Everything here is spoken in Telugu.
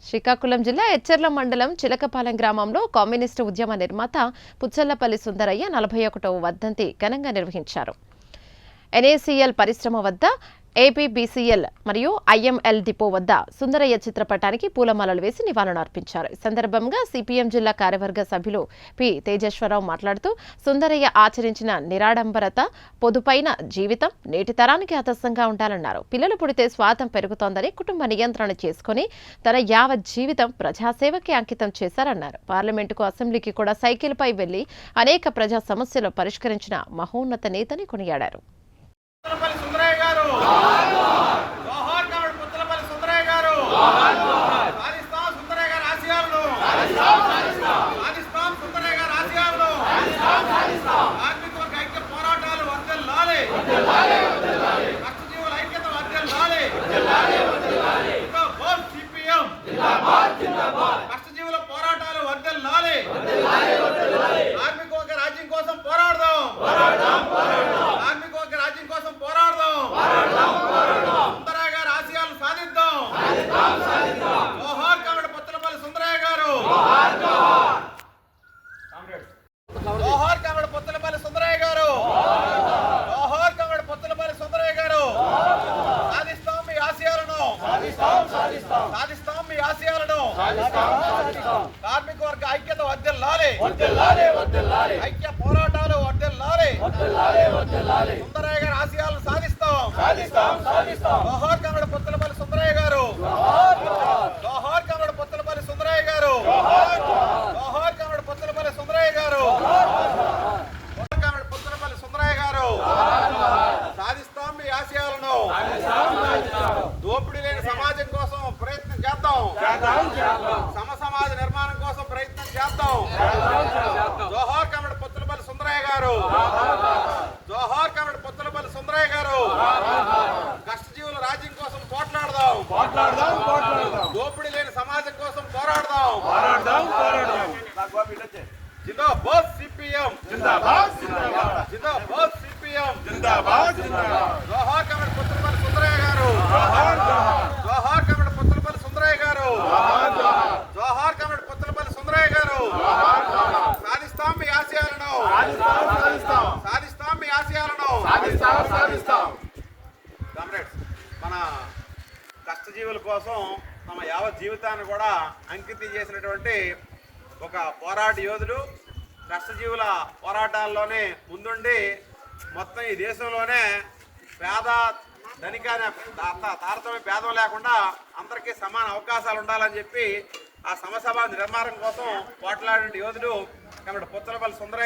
శ్రీకాకుళం జిల్లా ఎచ్చెర్ల మండలం చిలకపాలెం గ్రామంలో కమ్యూనిస్టు ఉద్యమ నిర్మాత పుచ్చళ్లపల్లి సుందరయ్య 41వ వర్ధంతి ఘనంగా నిర్వహించారు. ఎన్ఏసీఎల్ పరిశ్రమ వద్ద ఏపీబీసీఎల్ మరియు ఐఎంఎల్ డిపో వద్ద సుందరయ్య చిత్రపటానికి పూలమాలలు వేసి నివాళులర్పించారు. ఈ సందర్భంగా సిపిఎం జిల్లా కార్యవర్గ సభ్యులు పి తేజేశ్వరరావు మాట్లాడుతూ సుందరయ్య ఆచరించిన నిరాడంబరత, పొదుపైన జీవితం నేటి తరానికి ఆదర్శంగా ఉండాలన్నారు. పిల్లలు పుడితే స్వార్థం పెరుగుతోందని కుటుంబ నియంత్రణ చేసుకుని తన యావత్ జీవితం ప్రజాసేవకి అంకితం చేశారన్నారు. పార్లమెంటుకు, అసెంబ్లీకి కూడా సైకిల్పై వెళ్లి అనేక ప్రజా సమస్యలు పరిష్కరించిన మహోన్నత నేతని కొనియాడారు. కష్టజీవుల పోరాటాలు వర్ధిల్లాలి. కార్మిక వర్గ రాజ్యం కోసం పోరాడదాం. కార్మిక వర్గ రాజ్యం కోసం పోరాడదాం. సుందరయ్య గారి ఆశయాలను సాధిద్దాం. జోహార్ కామెడ పుచ్చలపల్లి సుందరయ్య గారు. జోహార్ కామెడ పుచ్చలపల్లి సుందరయ్య గారు. జోహార్ కామెడ పుచ్చలపల్లి సుందరయ్య గారు. సాధిస్తాం మీ ఆశయాలను. సాధిస్తాం మీ ఆశయాలను. కార్మిక వర్గ ఐక్యత వర్ధిల్లాలి. ఐక్య పోరాటాలు వర్ధిల్లాలి. సుందరయ్య గారి ఆశయాలను సాధిస్తాం. జోహార్ కామెడ పుచ్చలపల్లి సుందరయ్య గారు. జోహార్ కామెడ పుచ్చలపల్లి సుందరయ్య గారు. జోహార్ కామెడ పుచ్చలపల్లి సుందరయ్య గారు. కామెడ పుచ్చలపల్లి సుందరయ్య గారు. సాధిస్తాం మీ ఆశయాలను. దోపిడీ లేని సమాజం కోసం ప్రయత్నం చేద్దాం. సమసమాజ నిర్మాణం కోసం ప్రయత్నం చేద్దాం. జోహార్ కామెడ పుచ్చలపల్లి సుందరయ్య గారు. జోహార్ కామెడ పుచ్చలపల్లి సుందరయ్య గారు. కష్టజీవుల రాజ్యం కోసం పోట్లాడదాం. దోపిడీ లేని సమాజం కోసం పోరాడదాం. జిందాబాద్ సిపిఎం. జిందాబాద్ సిపిఎం. జోహార్ కామెడ పుచ్చలపల్లి సుందరయ్య గారు. జోహార్ కామెడ పుచ్చలపల్లి సుందరయ్య గారు. జోహార్ కామెడ పుచ్చలపల్లి సుందరయ్య గారు. సాధిస్తాం మీ ఆశయాలను. సాధిస్తాం మీ ఆశయాలను. కామ్రేడ్స్, మన కష్టజీవుల కోసం తమ యావత్ జీవితాన్ని కూడా అంకితం చేసినటువంటి ఒక పోరాట యోధుడు. కష్టజీవుల పోరాటాల్లోనే ముందుండి మొత్తం ఈ దేశంలోనే పేద ధనిక తారతమ్య భేదం లేకుండా అందరికీ సమాన అవకాశాలు ఉండాలని చెప్పి ఆ సమసమాజ నిర్మాణం కోసం పోట్లాడిన యోధుడు పుచ్చలపల్లి సుందరయ్య.